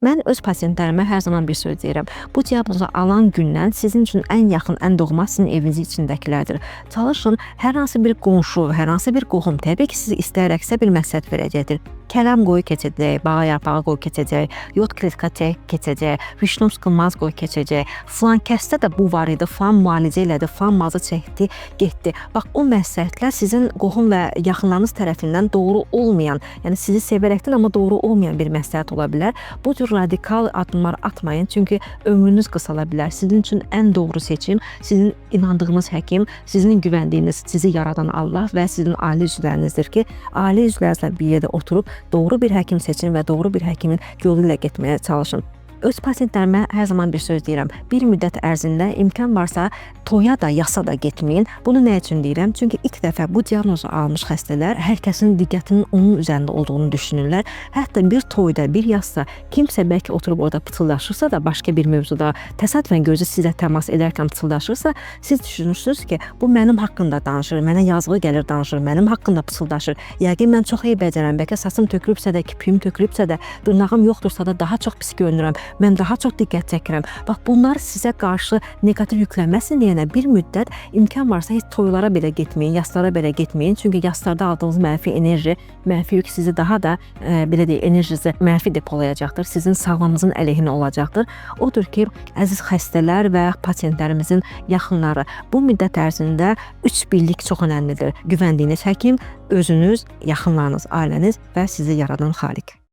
Mən öz pasientlərimə hər zaman bir söz deyirəm. Bu diaqnozu alan gündən sizin üçün ən yaxın, ən doğma sizin evinizin içindəkilərdir. Çalışın, hər hansı bir qonşu, hər hansı bir qohum təbii ki, sizi istəyərəksə bir məsləhət verəcəkdir. Kələm qoy keçəcək, bağa yarpağı qoy keçəcək, yod klitka keçəcək, vişnom sıxılmaz qoy keçəcək. Filan kəsdə də bu var idi, filan müalicə elədi, filan mazı çəkdi, getdi. Bax, o məsləhətlər sizin qohum və yaxınlarınız tərəfindən doğru olmayan, yəni sizi sevərəkdən amma doğru olmayan bir məsləhət ola bilər. Bu cür radikal addımlar atmayın, çünki ömrünüz qısala bilər. Sizin üçün ən doğru seçim sizin inandığınız həkim, sizin güvəndiyiniz, sizi yaradan Allah və sizin ailə üzvlərinizdir ki, ailə üzvlərinizlə bir yerdə oturub doğru bir həkim seçin və doğru bir həkimin yolu ilə getməyə çalışın. Öz pasientlərimə hər zaman bir söz deyirəm. Bir müddət ərzində imkan varsa toya da, yasa da getməyin. Bunu nə üçün deyirəm? Çünki ilk dəfə bu diaqnozu almış xəstələr hər kəsin diqqətinin onun üzərində olduğunu düşünürlər. Hətta bir toyda, bir yasda kimsə bəlkə oturub orada pıçıldaşırsa da, başqa bir mövzuda təsadüfən gözü sizə təmas edərkən pıçıldaşırsa, siz düşünürsünüz ki, bu mənim haqqımda danışır, mənə yazığı gəlir danışır, mənim haqqımda pıçıldaşır. Yəqin mən çox iyi becərəm, bəlkə saçım tökülübsə də, kipim tökülübsə də, dırnağım yoxdursa da daha çox pis görünürəm. Mən daha çox diqqət çəkirəm. Bax, bunlar sizə qarşı negativ yüklənməsin deyənə bir müddət imkan varsa heç toylara belə getməyin, yaslara belə getməyin. Çünki yaslarda aldığınız mənfi enerji, mənfi yük sizi daha da belə deyək, enerjinizi mənfi depolayacaqdır. Sizin sağlamlığınızın əleyhinə olacaqdır. Odur ki, əziz xəstələr və pasientlərimizin yaxınları, bu müddət ərzində 3 birlik çox önəmlidir. Güvəndiyiniz həkim, özünüz, yaxınlarınız, ailəniz və sizi yaradan Xaliq.